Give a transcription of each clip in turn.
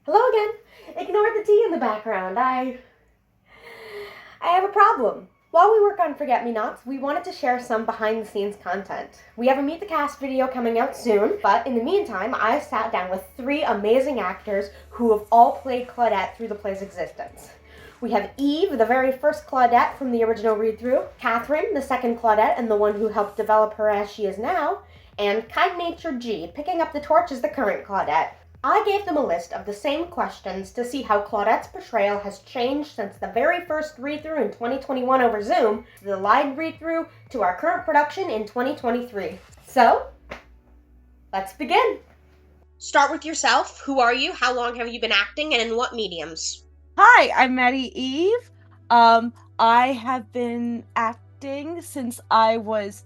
Hello again. Ignore the tea in the background. I have a problem. While we work on Forget Me Nots, we wanted to share some behind the scenes content. We have a Meet the Cast video coming out soon, but in the meantime, I sat down with three amazing actors who have all played Claudette through the play's existence. We have Eve, the very first Claudette from the original read through, Katherine, the second Claudette and the one who helped develop her as she is now, and KindNaturedG, picking up the torch as the current Claudette. I gave them a list of the same questions to see how Claudette's portrayal has changed since the very first read-through in 2021 over Zoom, to the live read-through, to our current production in 2023. So, let's begin. Start with yourself. Who are you? How long have you been acting, and in what mediums? Hi, I'm Maddie Eve. I have been acting since I was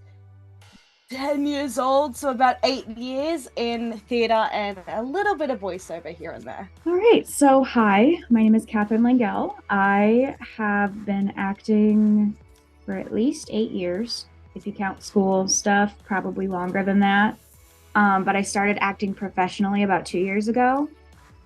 10 years old, so about 8 years in theater and a little bit of voiceover here and there. All right. So, hi, my name is Katherine Langell. I have been acting for at least 8 years. If you count school stuff, probably longer than that. But I started acting professionally about 2 years ago.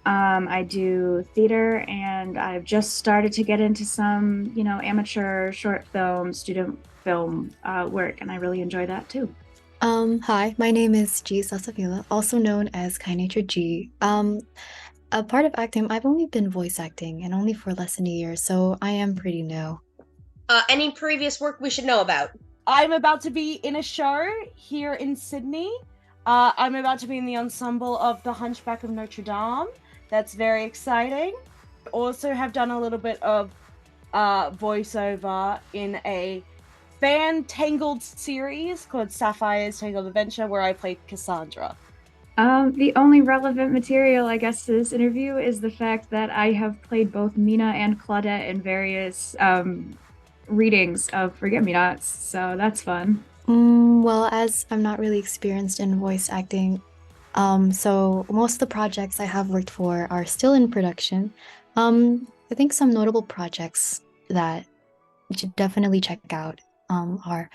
I do theater and I've just started to get into some, amateur short film, student film work, and I really enjoy that too. Hi, my name is G Sasavila, also known as KindNaturedG. A part of acting, I've only been voice acting and only for less than a year, so I am pretty new. Any previous work we should know about? I'm about to be in a show here in Sydney. I'm about to be in the ensemble of The Hunchback of Notre Dame. That's very exciting. Also have done a little bit of voiceover in a fan-tangled series called Sapphire's Tangled Adventure, where I played Cassandra. The only relevant material, I guess, to this interview is the fact that I have played both Mina and Claudette in various readings of Forget Me Nots, so that's fun. Well, as I'm not really experienced in voice acting, so most of the projects I have worked for are still in production. I think some notable projects that you should definitely check out are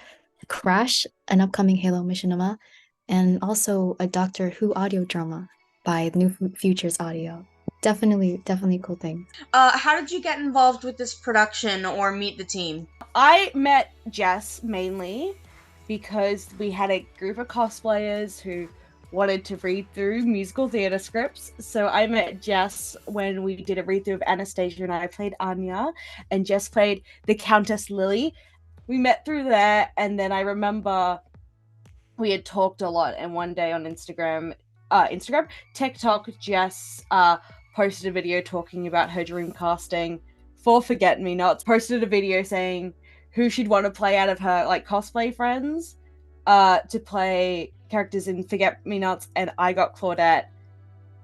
Crash, an upcoming Halo machinima, and also a Doctor Who audio drama by New Futures Audio. Definitely cool thing. How did you get involved with this production or meet the team? I met Jess mainly because we had a group of cosplayers who wanted to read through musical theater scripts. So I met Jess when we did a read through of Anastasia and I played Anya, and Jess played the Countess Lily. We met through there, and then I remember we had talked a lot, and one day on TikTok, Jess posted a video talking about her dream casting for Forget Me Nots, posted a video saying who she'd want to play out of her like cosplay friends to play characters in Forget Me Nots, and I got Claudette,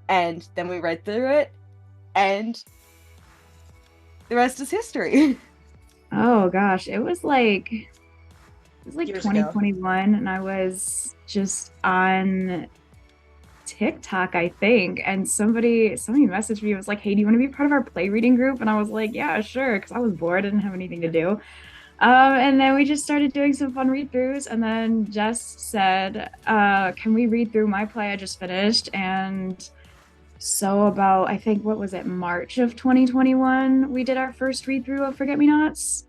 and then we read through it, and the rest is history. Oh gosh, it was like Years ago. 2021, and I was just on TikTok, I think, and somebody messaged me. It was like, "Hey, do you want to be part of our play reading group?" And I was like, "Yeah, sure," because I was bored, I didn't have anything to do. And then we just started doing some fun read throughs, and then Jess said, "Can we read through my play I just finished?" And so about, I think, what was it, March of 2021, we did our first read through of Forget Me Nots,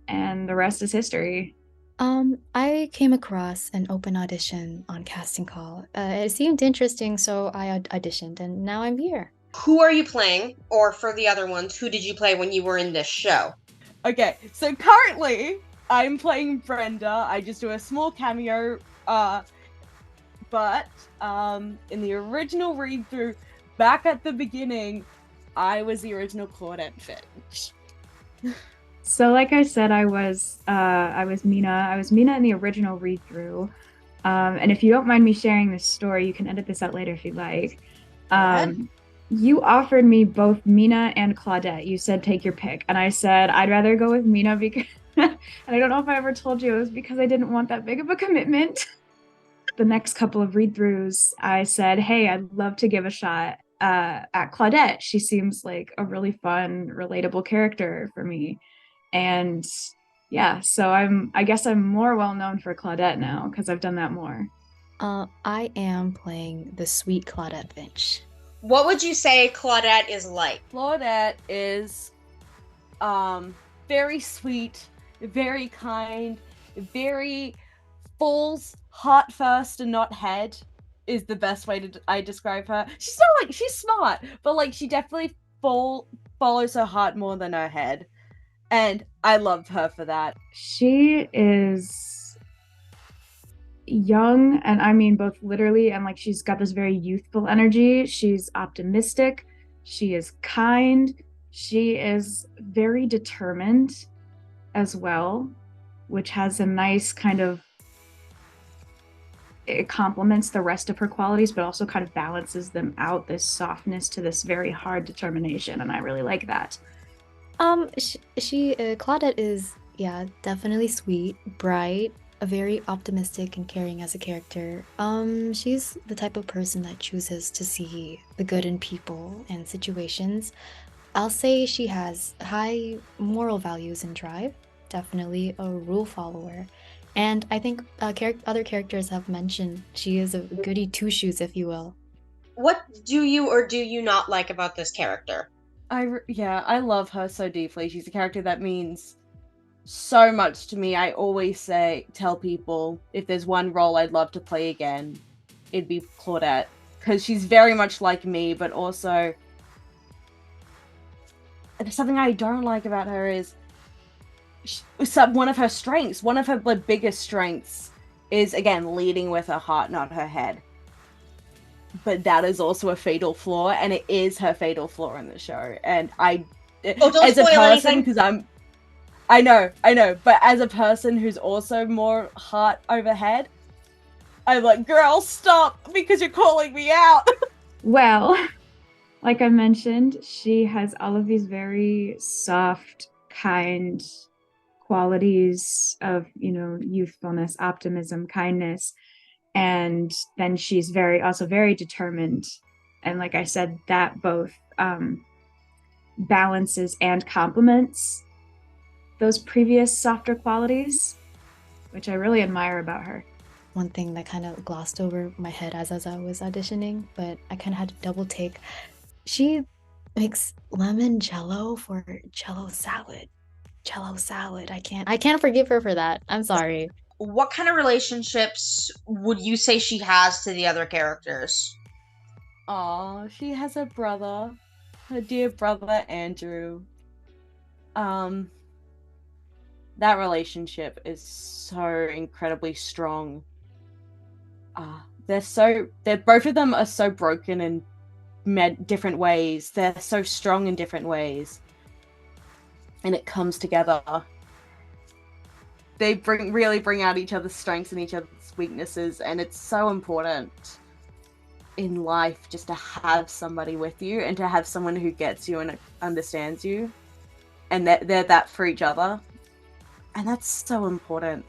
and the rest is history. I came across an open audition on Casting Call. It seemed interesting, so I auditioned, and now I'm here. Who are you playing? Or for the other ones, who did you play when you were in this show? Okay, so currently I'm playing Brenda. I just do a small cameo, but in the original read through, back at the beginning, I was the original Claudette Finch. So, like I said, I was Mina. I was Mina in the original read through. And if you don't mind me sharing this story, you can edit this out later if you'd like. Um, you offered me both Mina and Claudette. You said take your pick, and I said I'd rather go with Mina because, and I don't know if I ever told you, it was because I didn't want that big of a commitment. The next couple of read throughs, I said, "Hey, I'd love to give a shot at Claudette. She seems like a really fun, relatable character for me." And yeah, so I guess I'm more well known for Claudette now because I've done that more. I am playing the sweet Claudette Finch. What would you say Claudette is like? Claudette is very sweet, very kind, very falls heart first and not head is the best way to I describe her. She's not like she's smart, but like she definitely follows her heart more than her head. And I love her for that. She is young, and I mean both literally and like she's got this very youthful energy. She's optimistic, she is kind, she is very determined as well, which has a nice kind of, it complements the rest of her qualities but also kind of balances them out, this softness to this very hard determination, and I really like that. Claudette is, yeah, definitely sweet, bright, a very optimistic and caring as a character. She's the type of person that chooses to see the good in people and situations. I'll say she has high moral values and drive, definitely a rule follower. And I think other characters have mentioned she is a goody two-shoes, if you will. What do you or do you not like about this character? I love her so deeply. She's a character that means so much to me. I always tell people if there's one role I'd love to play again, it'd be Claudette, because she's very much like me, but also something I don't like about her is one of her strengths, one of her biggest strengths is, again, leading with her heart, not her head. But that is also a fatal flaw, and it is her fatal flaw in the show. And don't as a spoil person, anything. because I know, but as a person who's also more heart over head, I'm like, girl, stop, because you're calling me out. Well, like I mentioned, she has all of these very soft, kind qualities of, youthfulness, optimism, kindness. And then she's also very determined. And like I said, that both balances and complements those previous softer qualities, which I really admire about her. One thing that kind of glossed over my head as I was auditioning, but I kind of had to double take. She makes lemon jello for jello salad. Jello salad. I can't forgive her for that. I'm sorry. What kind of relationships would you say she has to the other characters? Aw, she has a brother, her dear brother Andrew. That relationship is so incredibly strong. They're both of them are so broken in different ways. They're so strong in different ways, and it comes together. They really bring out each other's strengths and each other's weaknesses, and it's so important in life just to have somebody with you and to have someone who gets you and understands you, and they're that for each other, and that's so important.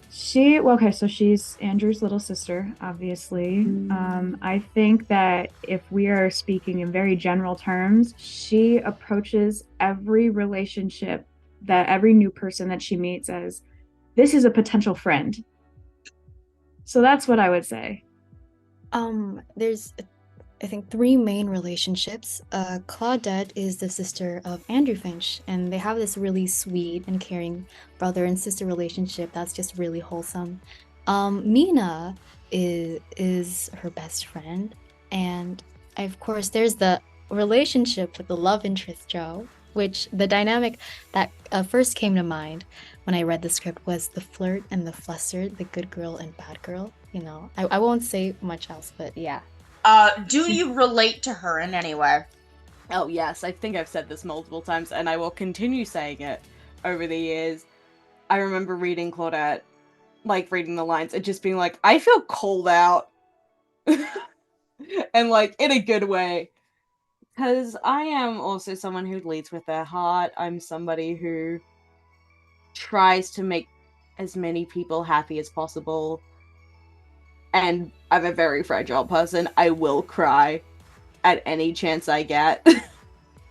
So she's Andrew's little sister, obviously. I think that if we are speaking in very general terms, she approaches every relationship, that every new person that she meets, as this is a potential friend. So that's what I would say. There's, I think, three main relationships. Claudette is the sister of Andrew Finch, and they have this really sweet and caring brother and sister relationship that's just really wholesome. Mina is her best friend, and of course there's the relationship with the love interest Joe, which the dynamic that first came to mind when I read the script was the flirt and the fluster, the good girl and bad girl. I won't say much else, but yeah. Do you relate to her in any way? Oh yes, I think I've said this multiple times, and I will continue saying it over the years. I remember reading Claudette, like reading the lines and just being like, I feel called out. And like in a good way. Because I am also someone who leads with their heart. I'm somebody who tries to make as many people happy as possible. And I'm a very fragile person. I will cry at any chance I get,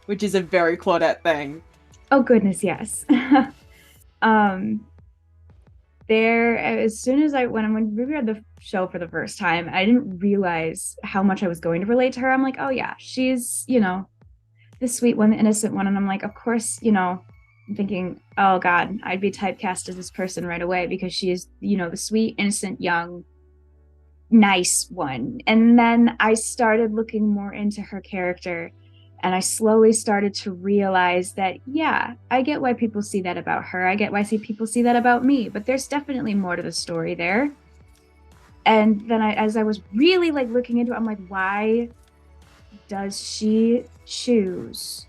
which is a very Claudette thing. Oh goodness, yes. there, as soon as when we read the show for the first time, I didn't realize how much I was going to relate to her. I'm like, oh yeah, she's, the sweet one, the innocent one. And I'm like, of course, I'm thinking, oh God, I'd be typecast as this person right away because she is, the sweet, innocent, young, nice one. And then I started looking more into her character, and I slowly started to realize that, yeah, I get why people see that about her. I get why people see that about me, but there's definitely more to the story there. And then as I was really like looking into it, I'm like, why does she choose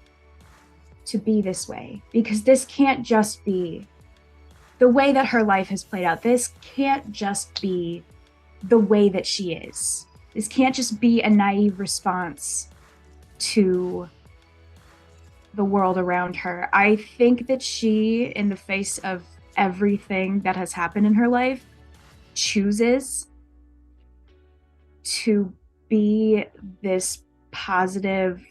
to be this way? Because this can't just be the way that her life has played out. This can't just be the way that she is. This can't just be a naive response to the world around her. I think that she, in the face of everything that has happened in her life, chooses to be this positive,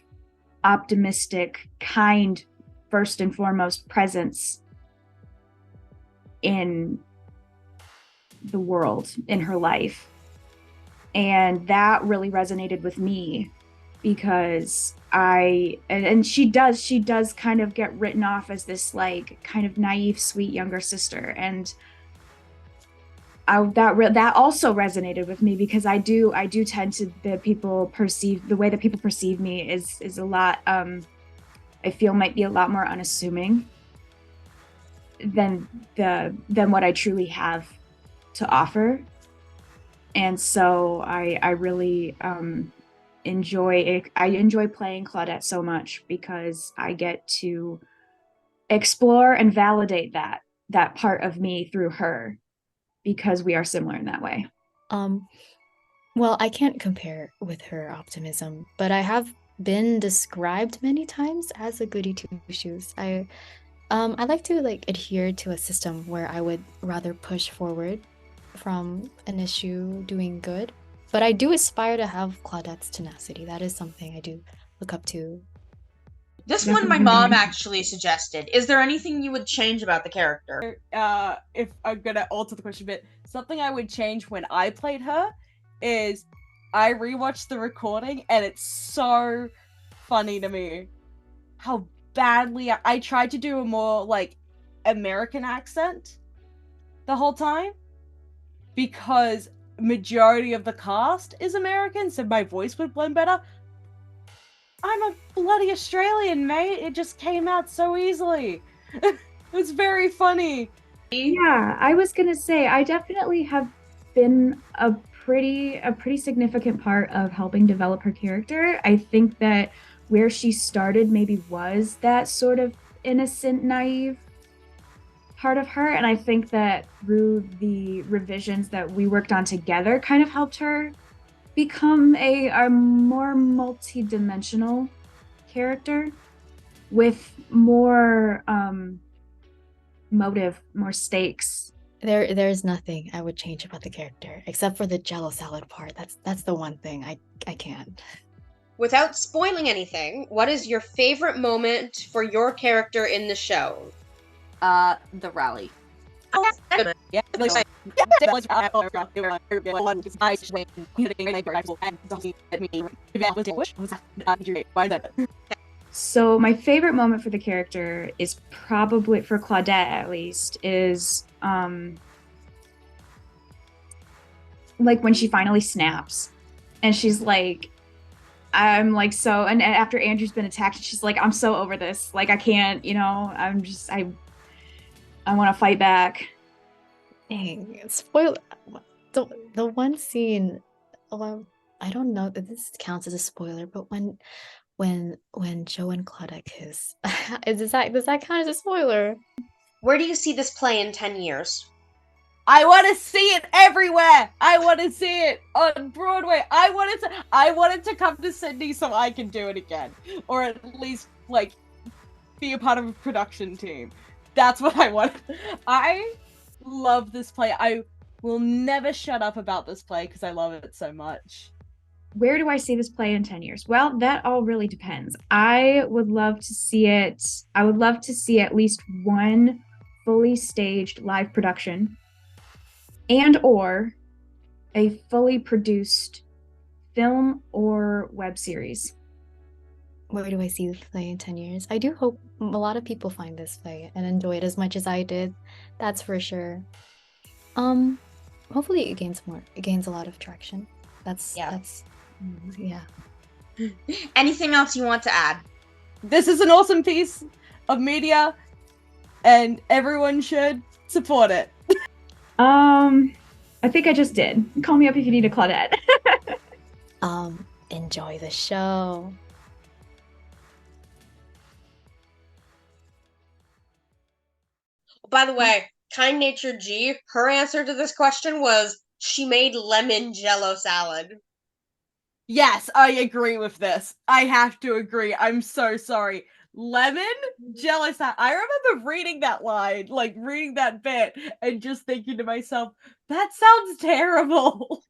optimistic, kind, first and foremost presence in the world, in her life. And that really resonated with me because she does kind of get written off as this like kind of naive, sweet younger sister. And that also resonated with me because I do tend to the way that people perceive me is a lot I feel might be a lot more unassuming than what I truly have to offer. And so I really enjoy playing Claudette so much because I get to explore and validate that part of me through her because we are similar in that way. Well, I can't compare with her optimism, but I have been described many times as a goody two shoes. I like to like adhere to a system where I would rather push forward from an issue doing good. But I do aspire to have Claudette's tenacity. That is something I do look up to. This one my mom actually suggested. Is there anything you would change about the character? If I'm gonna alter the question a bit, something I would change when I played her is I rewatched the recording and it's so funny to me how badly I tried to do a more like American accent the whole time because majority of the cast is American, so my voice would blend better. I'm a bloody Australian, mate. It just came out so easily. It's very funny. Yeah, I was gonna say I definitely have been a pretty significant part of helping develop her character. I think that where she started maybe was that sort of innocent, naive part of her, and I think that through the revisions that we worked on together kind of helped her become a more multi-dimensional character with more motive, more stakes. There's nothing I would change about the character except for the Jello salad part. That's the one thing I can't. Without spoiling anything, what is your favorite moment for your character in the show? The rally. Yeah. So my favorite moment for the character is probably, for Claudette at least, is like when she finally snaps and she's like, I'm like so, and after Andrew's been attacked, she's like, I'm so over this. Like I can't, I want to fight back. Dang, spoil the one scene. Well, I don't know if this counts as a spoiler, but when Joe and Claudette kiss, does that count as a spoiler? Where do you see this play in 10 years? I want to see it everywhere. I want to see it on Broadway. I wanted to come to Sydney so I can do it again, or at least like be a part of a production team. That's what I want. I love this play. I will never shut up about this play because I love it so much. Where do I see this play in 10 years? Well, that all really depends. I would love to see at least one fully staged live production and or a fully produced film or web series? Where do I see the play in 10 years? I do hope a lot of people find this play and enjoy it as much as I did. That's for sure. Hopefully it gains a lot of traction. Yeah. Yeah. Anything else you want to add? This is an awesome piece of media, and everyone should support it. I think I just did. Call me up if you need a Claudette. Enjoy the show. By the way, KindNaturedG, her answer to this question was she made lemon jello salad. Yes, I agree with this. I have to agree. I'm so sorry. Lemon jealous. I remember reading that line, like reading that bit, and just thinking to myself, that sounds terrible.